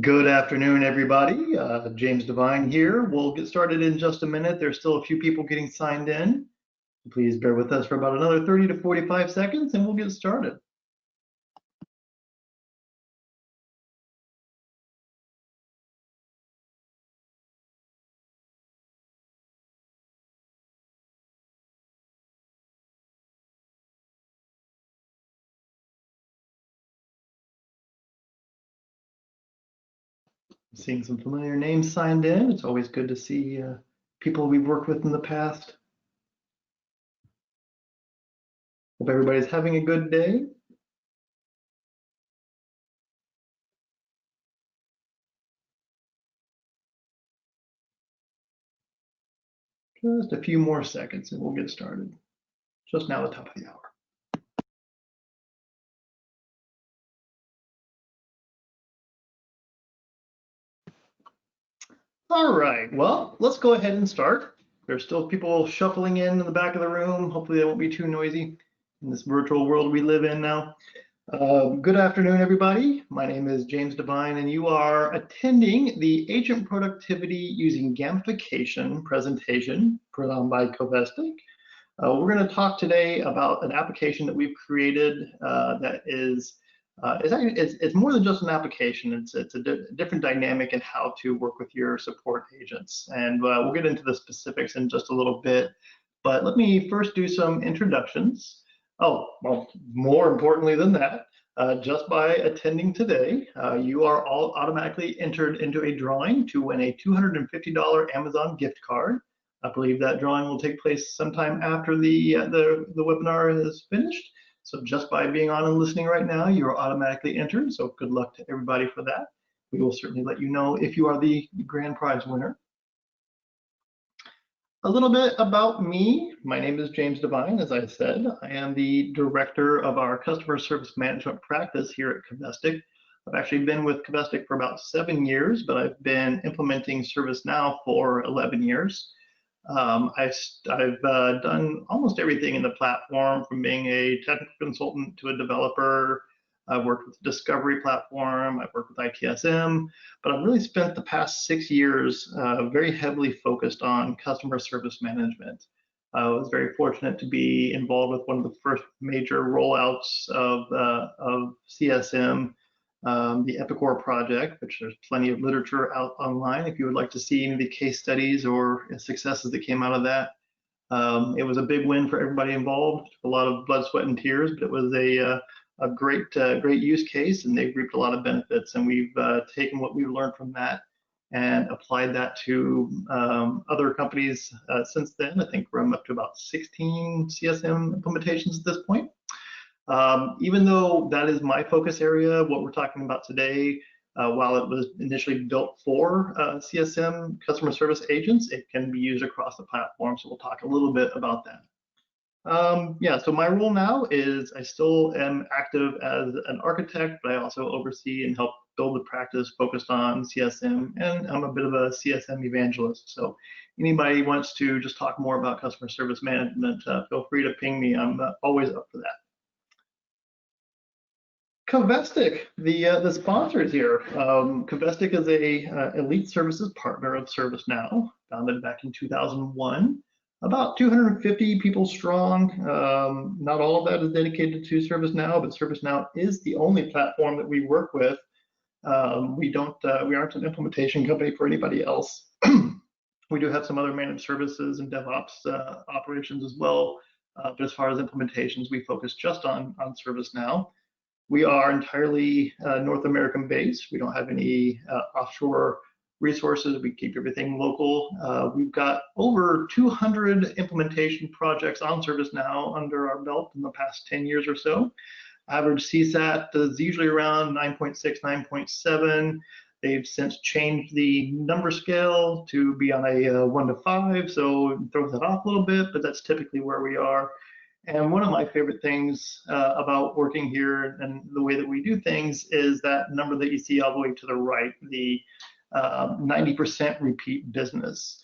Good afternoon, everybody. James Devine here. We'll get started in just a minute. There's still a few people getting signed in. Please bear with us for about another 30 to 45 seconds and we'll get started. Seeing some familiar names signed in. It's always good to see people we've worked with in the past. Hope everybody's having a good day. Just a few more seconds and we'll get started. Just now at the top of the hour. All right, well, let's go ahead and start. There's still people shuffling in the back of the room. Hopefully they won't be too noisy in this virtual world we live in now. Good afternoon, everybody. My name is James Devine, and you are attending the Agent Productivity Using Gamification presentation put on by Covestic. We're going to talk today about an application that we've created that is it's more than just an application. It's a different dynamic in how to work with your support agents, and we'll get into the specifics in just a little bit. But let me first do some introductions. Oh, well, more importantly than that, just by attending today, you are all automatically entered into a drawing to win a $250 Amazon gift card. I believe that drawing will take place sometime after the webinar is finished. So just by being on and listening right now, you are automatically entered. So good luck to everybody for that. We will certainly let you know if you are the grand prize winner. A little bit about me. My name is James Devine, as I said. I am the director of our customer service management practice here at Covestic. I've actually been with Covestic for about 7 years, but I've been implementing ServiceNow for 11 years. I've done almost everything in the platform, from being a technical consultant to a developer. I've worked with the Discovery platform, I've worked with ITSM, but I've really spent the past 6 years very heavily focused on customer service management. I was very fortunate to be involved with one of the first major rollouts of CSM, the Epicor project, which there's plenty of literature out online if you would like to see any of the case studies or successes that came out of that. It was a big win for everybody involved, a lot of blood, sweat, and tears, but it was a great use case, and they've reaped a lot of benefits. And we've taken what we've learned from that and applied that to other companies since then. I think we're up to about 16 CSM implementations at this point. Even though that is my focus area, what we're talking about today, while it was initially built for CSM customer service agents, it can be used across the platform. So we'll talk a little bit about that. Yeah, so my role now is I still am active as an architect, but I also oversee and help build the practice focused on CSM, and I'm a bit of a CSM evangelist. So anybody wants to just talk more about customer service management, feel free to ping me. I'm always up for that. Covestic, the sponsors here. Covestic is a elite services partner of ServiceNow, founded back in 2001. About 250 people strong. Not all of that is dedicated to ServiceNow, but ServiceNow is the only platform that we work with. We aren't an implementation company for anybody else. We do have some other managed services and DevOps operations as well. But as far as implementations, we focus just on ServiceNow. We are entirely North American based. We don't have any offshore resources. We keep everything local. We've got over 200 implementation projects on ServiceNow under our belt in the past 10 years or so. Average CSAT is usually around 9.6, 9.7. They've since changed the number scale to be on a 1 to 5, so it throws that off a little bit, but that's typically where we are. And one of my favorite things about working here and the way that we do things is that number that you see all the way to the right, the 90% repeat business.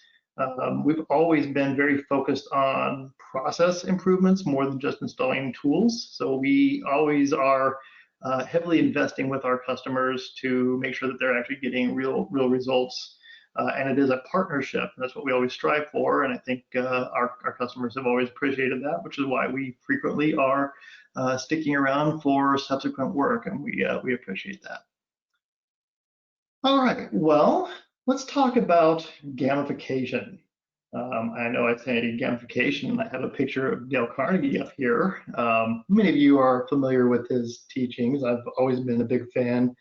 We've always been very focused on process improvements more than just installing tools. So we always are heavily investing with our customers to make sure that they're actually getting real results. And it is a partnership. That's what we always strive for. And I think our customers have always appreciated that, which is why we frequently are sticking around for subsequent work. And we appreciate that. All right, well, let's talk about gamification. I know I say gamification, and I have a picture of Dale Carnegie up here. Many of you are familiar with his teachings. I've always been a big fan.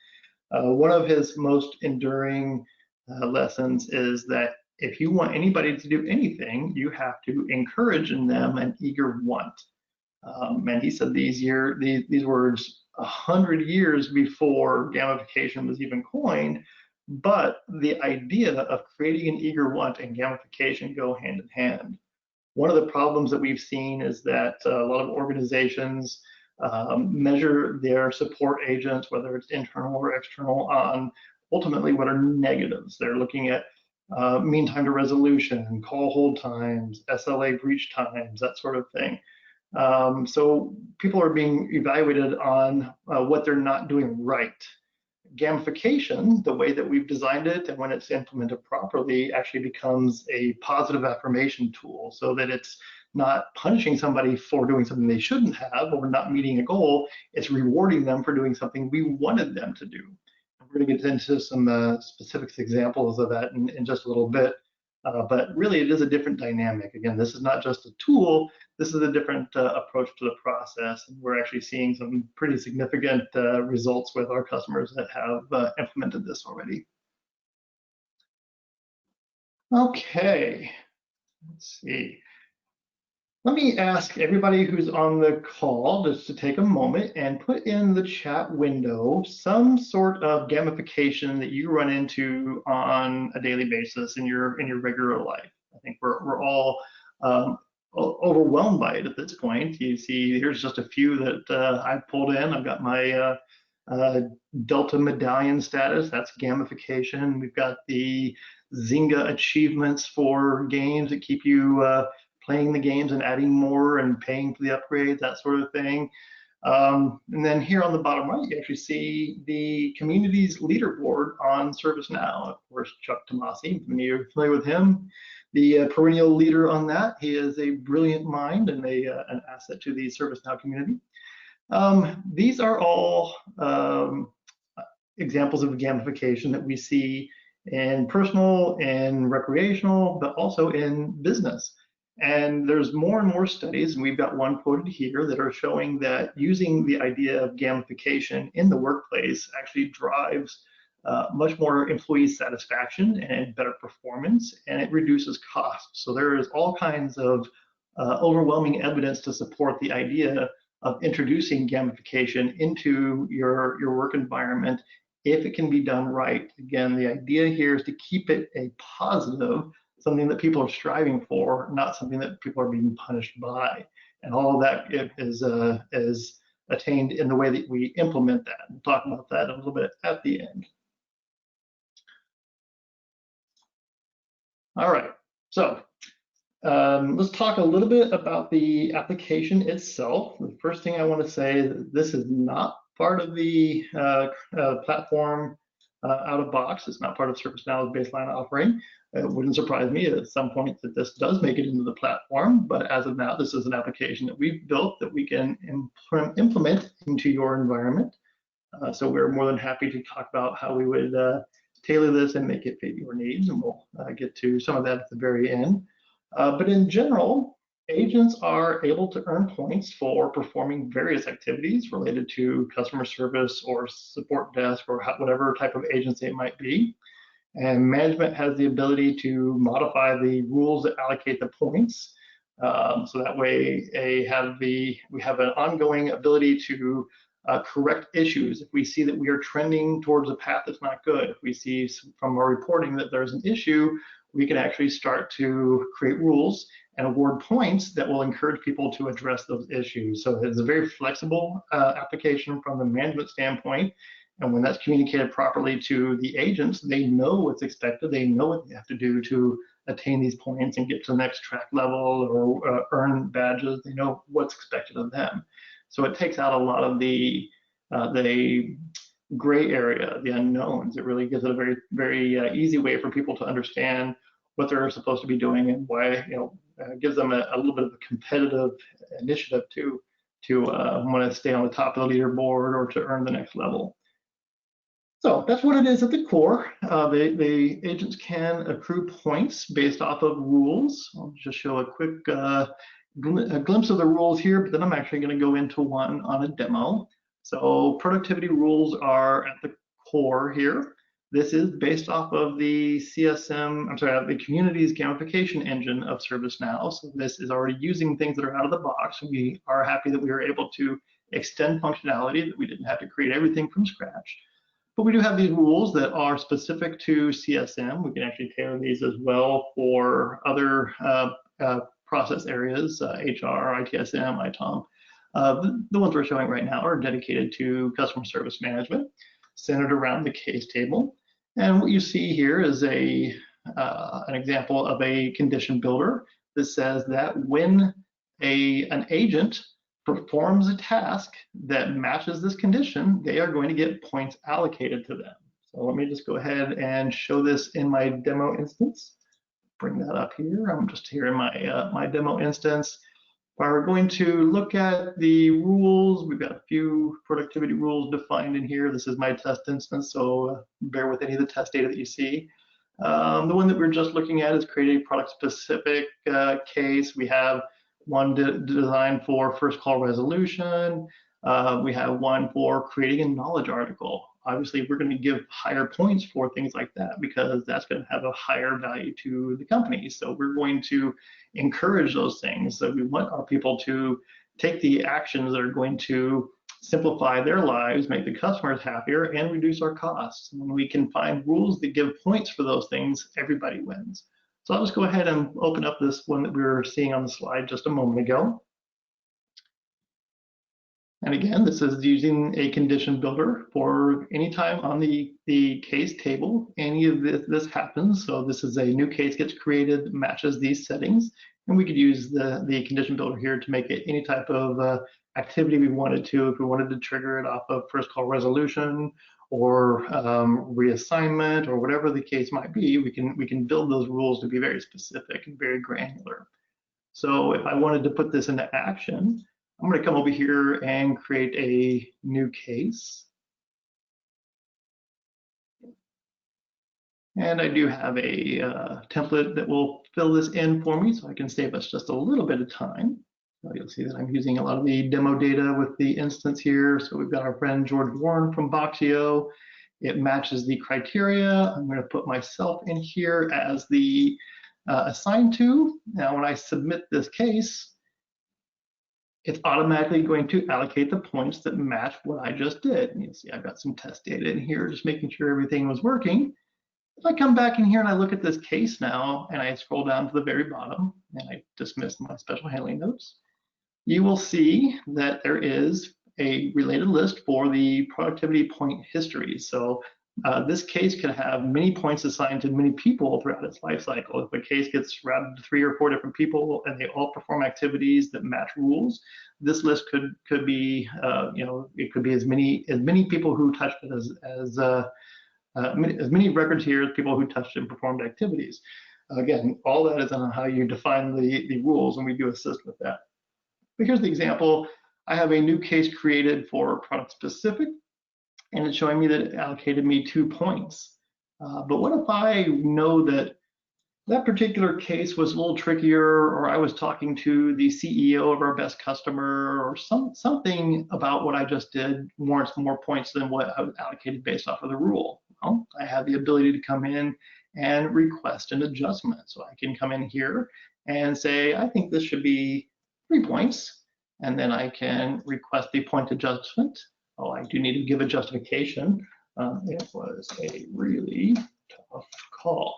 One of his most enduring lessons is that if you want anybody to do anything, you have to encourage in them an eager want. And he said these words 100 years before gamification was even coined, but the idea of creating an eager want and gamification go hand in hand. One of the problems that we've seen is that a lot of organizations measure their support agents, whether it's internal or external, on ultimately what are negatives. They're looking at mean time to resolution, call hold times, SLA breach times, that sort of thing. So people are being evaluated on what they're not doing right. Gamification, the way that we've designed it and when it's implemented properly, actually becomes a positive affirmation tool, so that it's not punishing somebody for doing something they shouldn't have or not meeting a goal. It's rewarding them for doing something we wanted them to do. We're going to get into some specific examples of that in just a little bit. But really, it is a different dynamic. Again, this is not just a tool. This is a different approach to the process. And we're actually seeing some pretty significant results with our customers that have implemented this already. Okay, let's see. Let me ask everybody who's on the call just to take a moment and put in the chat window some sort of gamification that you run into on a daily basis in your regular life. I think we're all overwhelmed by it at this point. You see, here's just a few that I pulled in. I've got my Delta Medallion status, that's gamification. We've got the Zynga achievements for games that keep you playing the games and adding more and paying for the upgrades, that sort of thing. And then here on the bottom right, you actually see the community's leaderboard on ServiceNow. Of course, Chuck Tomasi, many of you are familiar with him, the perennial leader on that. He is a brilliant mind and an asset to the ServiceNow community. These are all examples of gamification that we see in personal and recreational, but also in business. And there's more and more studies, and we've got one quoted here, that are showing that using the idea of gamification in the workplace actually drives much more employee satisfaction and better performance, and it reduces costs. So there is all kinds of overwhelming evidence to support the idea of introducing gamification into your work environment if it can be done right. Again, the idea here is to keep it a positive, something that people are striving for, not something that people are being punished by. And all of that is attained in the way that we implement that. We'll talk about that a little bit at the end. All right, so let's talk a little bit about the application itself. The first thing I want to say is that this is not part of the platform out of box. It's not part of ServiceNow's baseline offering. It wouldn't surprise me at some point that this does make it into the platform, but as of now, this is an application that we've built that we can implement into your environment. So we're more than happy to talk about how we would tailor this and make it fit your needs, and we'll get to some of that at the very end. But in general, agents are able to earn points for performing various activities related to customer service or support desk or whatever type of agency it might be. And management has the ability to modify the rules that allocate the points. So that way we have an ongoing ability to correct issues. If we see that we are trending towards a path that's not good, if we see from our reporting that there's an issue, we can actually start to create rules and award points that will encourage people to address those issues. So it's a very flexible application from the management standpoint. And when that's communicated properly to the agents, they know what's expected. They know what they have to do to attain these points and get to the next track level or earn badges. They know what's expected of them. So it takes out a lot of the the gray area, the unknowns. It really gives it a very easy way for people to understand what they're supposed to be doing and why, gives them a little bit of a competitive initiative to want to stay on the top of the leaderboard or to earn the next level. So that's what it is at the core. The agents can accrue points based off of rules. I'll just show a quick a glimpse of the rules here, but then I'm actually going to go into one on a demo. So productivity rules are at the core here. This is based off of the the community's gamification engine of ServiceNow. So this is already using things that are out of the box. We are happy that we were able to extend functionality, that we didn't have to create everything from scratch. But we do have these rules that are specific to CSM. We can actually tailor these as well for other process areas, HR, ITSM, ITOM. The ones we're showing right now are dedicated to customer service management, centered around the case table. And what you see here is an example of a condition builder that says that when an agent performs a task that matches this condition, they are going to get points allocated to them. So let me just go ahead and show this in my demo instance. Bring that up here. I'm just here in my my demo instance. We're going to look at the rules. We've got a few productivity rules defined in here. This is my test instance, so bear with any of the test data that you see. The one that we're just looking at is creating a product-specific case. We have one designed for first call resolution. We have one for creating a knowledge article. Obviously, we're going to give higher points for things like that because that's going to have a higher value to the company. So we're going to encourage those things. So we want our people to take the actions that are going to simplify their lives, make the customers happier, and reduce our costs. When we can find rules that give points for those things, everybody wins. So I'll just go ahead and open up this one that we were seeing on the slide just a moment ago. And again, this is using a condition builder for any time on the case table, any of this happens. So this is a new case gets created, matches these settings, and we could use the condition builder here to make it any type of activity we wanted to. If we wanted to trigger it off of first call resolution or reassignment or whatever the case might be, we can build those rules to be very specific and very granular. So if I wanted to put this into action, I'm going to come over here and create a new case. And I do have a template that will fill this in for me, so I can save us just a little bit of time. So you'll see that I'm using a lot of the demo data with the instance here. So we've got our friend George Warren from Boxio. It matches the criteria. I'm going to put myself in here as the assigned to. Now, when I submit this case, it's automatically going to allocate the points that match what I just did. And you see I've got some test data in here, just making sure everything was working. If I come back in here and I look at this case now, and I scroll down to the very bottom, and I dismiss my special handling notes, you will see that there is a related list for the productivity point history. So this case can have many points assigned to many people throughout its life cycle. If a case gets routed to 3 or 4 different people and they all perform activities that match rules, this list could be, it could be as many people who touched it as many records here as people who touched and performed activities. Again, all that is on how you define the rules, and we do assist with that. But here's the example. I have a new case created for product specific, and it's showing me that it allocated me 2 points. But what if I know that that particular case was a little trickier, or I was talking to the CEO of our best customer, or something about what I just did warrants more points than what I was allocated based off of the rule? Well, I have the ability to come in and request an adjustment. So I can come in here and say, I think this should be 3 points, and then I can request the point adjustment. Oh, I do need to give a justification. It was a really tough call.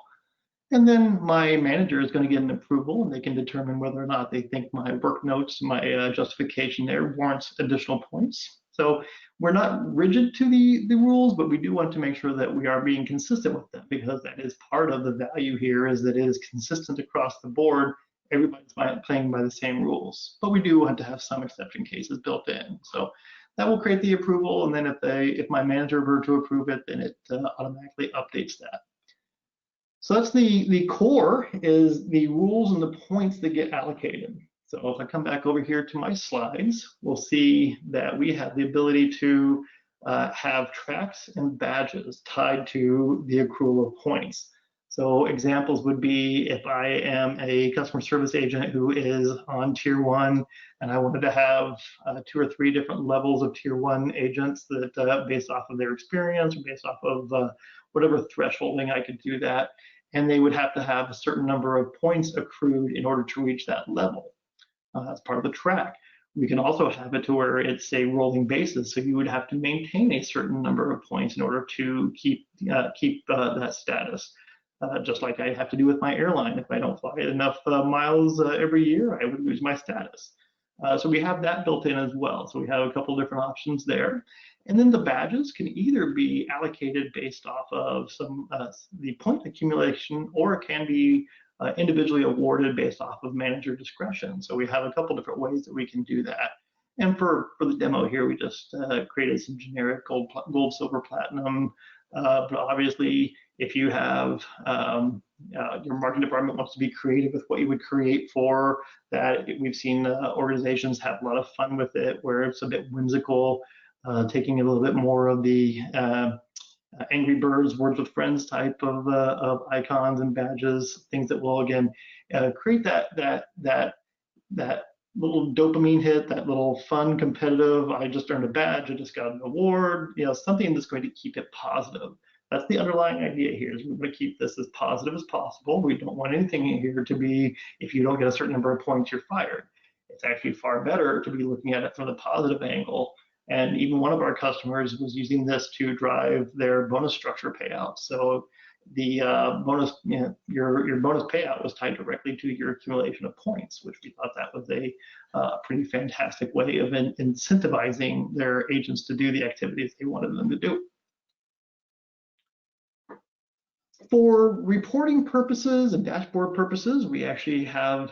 And then my manager is going to get an approval, and they can determine whether or not they think my work notes, my justification there warrants additional points. So we're not rigid to the rules, but we do want to make sure that we are being consistent with them, because that is part of the value here, is that it is consistent across the board. Everybody's playing by the same rules, but we do want to have some exception cases built in. So that will create the approval, and then if my manager were to approve it, then it automatically updates that. So that's the core, is the rules and the points that get allocated. So if I come back over here to my slides, we'll see that we have the ability to have tracks and badges tied to the accrual of points. So examples would be if I am a customer service agent who is on tier 1 and I wanted to have 2 or 3 different levels of tier 1 agents that based off of their experience or based off of whatever thresholding I could do that, and they would have to have a certain number of points accrued in order to reach that level. That's part of the track. We can also have it to where it's a rolling basis, so you would have to maintain a certain number of points in order to keep that status. Just like I have to do with my airline. If I don't fly enough miles every year, I would lose my status. So we have that built in as well. So we have a couple different options there. And then the badges can either be allocated based off of the point accumulation, or it can be individually awarded based off of manager discretion. So we have a couple different ways that we can do that. And for the demo here, we just created some generic gold, silver, platinum. But obviously, if you have your marketing department wants to be creative with what you would create for that, we've seen organizations have a lot of fun with it, where it's a bit whimsical, taking a little bit more of the Angry Birds, Words with Friends type of icons and badges, things that will again create that little dopamine hit, that little fun, competitive, I just earned a badge, I just got an award, something that's going to keep it positive. That's the underlying idea here, is we want to keep this as positive as possible. We don't want anything in here to be, if you don't get a certain number of points, you're fired. It's actually far better to be looking at it from the positive angle. And even one of our customers was using this to drive their bonus structure payout. So the bonus, your bonus payout was tied directly to your accumulation of points, which we thought that was a pretty fantastic way of incentivizing their agents to do the activities they wanted them to do. For reporting purposes and dashboard purposes, we actually have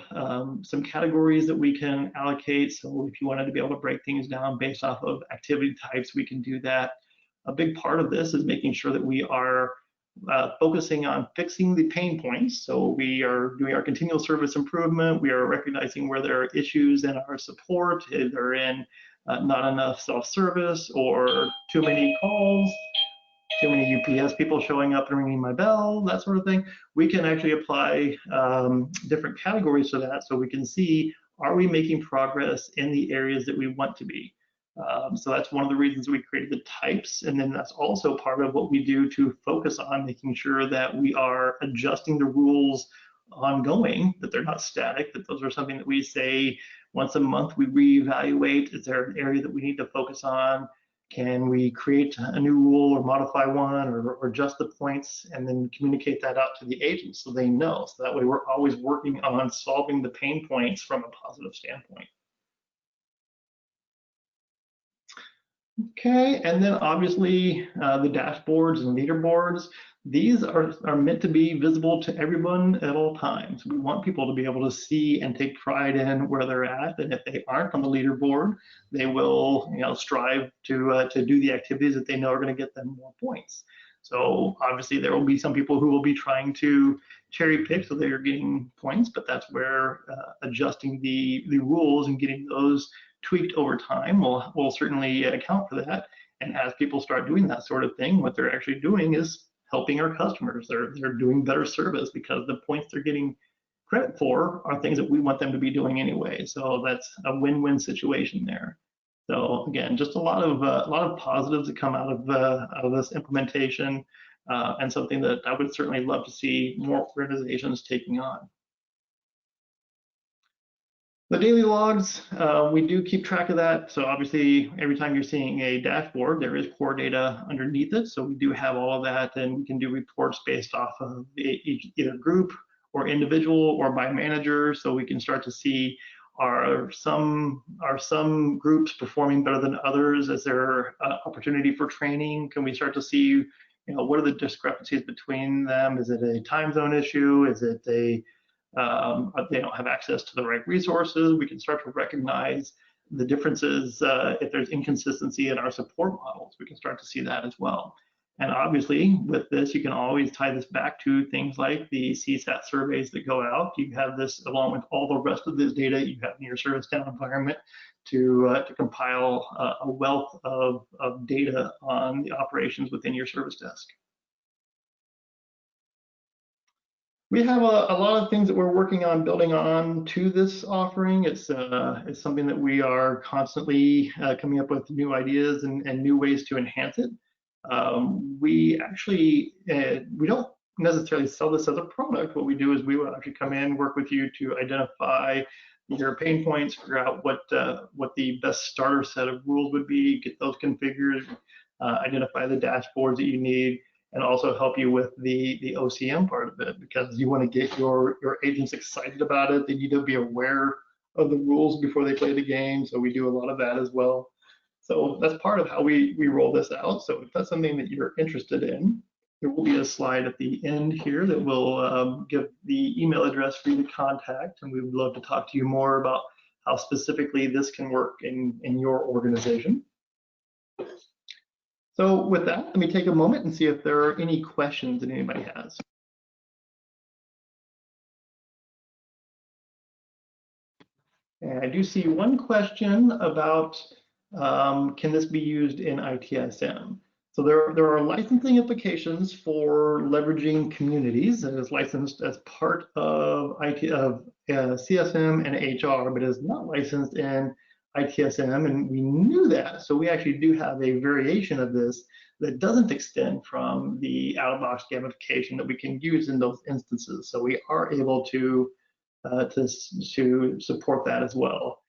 some categories that we can allocate. So if you wanted to be able to break things down based off of activity types, we can do that. A big part of this is making sure that we are focusing on fixing the pain points. So we are doing our continual service improvement. We are recognizing where there are issues in our support, if they're in not enough self-service or too many calls, too many UPS people showing up and ringing my bell, that sort of thing. We can actually apply different categories to that, so we can see, are we making progress in the areas that we want to be? So that's one of the reasons we created the types, and then that's also part of what we do to focus on making sure that we are adjusting the rules ongoing, that they're not static, that those are something that we say once a month we reevaluate. Is there an area that we need to focus on? Can we create a new rule or modify one or adjust the points and then communicate that out to the agents so they know? So that way we're always working on solving the pain points from a positive standpoint. Okay, and then obviously the dashboards and leaderboards, these are meant to be visible to everyone at all times. We want people to be able to see and take pride in where they're at, and if they aren't on the leaderboard, they will strive to do the activities that they know are going to get them more points. So obviously there will be some people who will be trying to cherry pick so they're getting points, but that's where adjusting the rules and getting those tweaked over time will certainly account for that. And as people start doing that sort of thing, what they're actually doing is helping our customers. They're doing better service because the points they're getting credit for are things that we want them to be doing anyway. So that's a win-win situation there. So again, just a lot of positives that come out of this implementation, and something that I would certainly love to see more organizations taking on. The daily logs, we do keep track of that. So obviously, every time you're seeing a dashboard, there is core data underneath it. So we do have all of that, and we can do reports based off of either group or individual or by manager. So we can start to see, are some groups performing better than others? Is there opportunity for training? Can we start to see, what are the discrepancies between them? Is it a time zone issue? Is it they don't have access to the right resources? We can start to recognize the differences, if there's inconsistency in our support models, we can start to see that as well. And obviously, with this, you can always tie this back to things like the CSAT surveys that go out. You have this along with all the rest of this data you have in your ServiceNow environment to compile a wealth of data on the operations within your service desk. We have a lot of things that we're working on building on to this offering. It's something that we are constantly coming up with new ideas and new ways to enhance it. We actually, we don't necessarily sell this as a product. What we do is we will actually come in, work with you to identify your pain points, figure out what the best starter set of rules would be, get those configured, identify the dashboards that you need, and also help you with the OCM part of it, because you want to get your agents excited about it. They need to be aware of the rules before they play the game. So we do a lot of that as well. So that's part of how we roll this out. So if that's something that you're interested in, there will be a slide at the end here that will give the email address for you to contact, and we would love to talk to you more about how specifically this can work in your organization. So with that, let me take a moment and see if there are any questions that anybody has. And I do see one question about can this be used in ITSM? So there are licensing implications for leveraging communities that is licensed as part of CSM and HR, but is not licensed in ITSM, and we knew that. So we actually do have a variation of this that doesn't extend from the out-of-box gamification that we can use in those instances. So we are able to support that as well.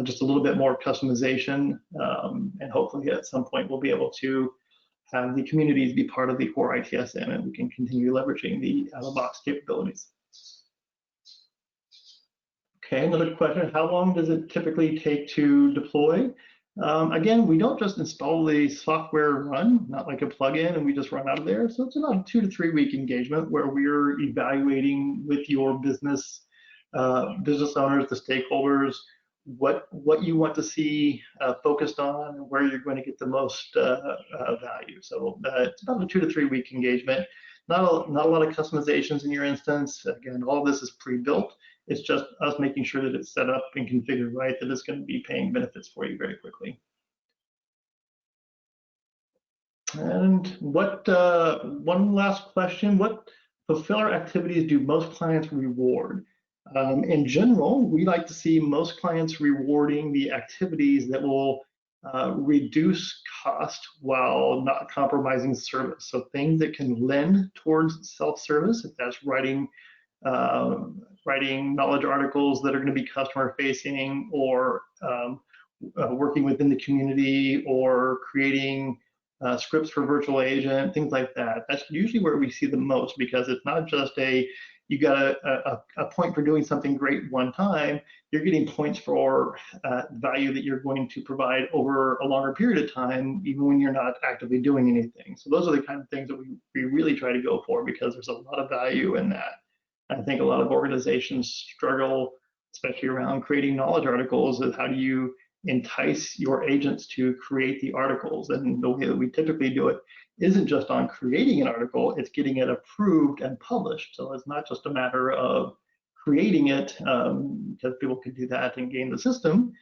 Just a little bit more customization, and hopefully at some point we'll be able to have the communities be part of the core ITSM, and we can continue leveraging the out-of-box capabilities. Okay, another question, how long does it typically take to deploy? Again, we don't just install the software run, not like a plugin, and we just run out of there. So it's about a 2 to 3 week engagement where we're evaluating with your business owners, the stakeholders, what you want to see focused on, and where you're going to get the most value. So it's about a 2 to 3 week engagement. Not a lot of customizations in your instance. Again, all this is pre-built. It's just us making sure that it's set up and configured right, that it's going to be paying benefits for you very quickly. And one last question, what fulfiller activities do most clients reward? In general, we like to see most clients rewarding the activities that will reduce cost while not compromising service. So things that can lend towards self-service, if that's writing knowledge articles that are going to be customer facing, or working within the community, or creating scripts for virtual agent, things like that. That's usually where we see the most, because it's not just you got a point for doing something great one time. You're getting points for value that you're going to provide over a longer period of time, even when you're not actively doing anything. So those are the kind of things that we really try to go for, because there's a lot of value in that. I think a lot of organizations struggle, especially around creating knowledge articles, of how do you entice your agents to create the articles. And the way that we typically do it isn't just on creating an article, it's getting it approved and published. So it's not just a matter of creating it, because people can do that and game the system.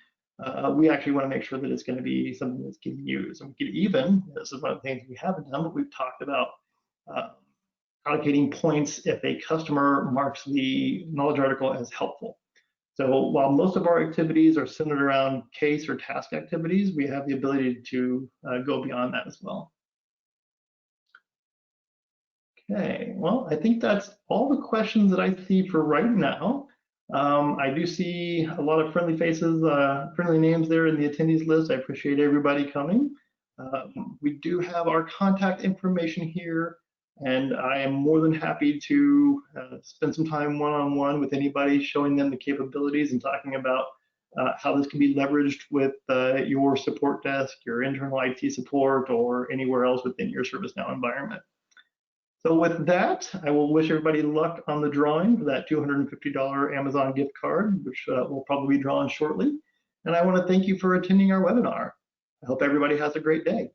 We actually want to make sure that it's going to be something that's getting used. And we can even, this is one of the things we haven't done, but we've talked about allocating points if a customer marks the knowledge article as helpful. So while most of our activities are centered around case or task activities, we have the ability to go beyond that as well. Okay, well, I think that's all the questions that I see for right now. I do see a lot of friendly faces, friendly names there in the attendees list. I appreciate everybody coming. We do have our contact information here, and I am more than happy to spend some time one-on-one with anybody, showing them the capabilities and talking about how this can be leveraged with your support desk, your internal IT support, or anywhere else within your ServiceNow environment. So with that, I will wish everybody luck on the drawing for that $250 Amazon gift card, which will probably be drawn shortly. And I want to thank you for attending our webinar. I hope everybody has a great day.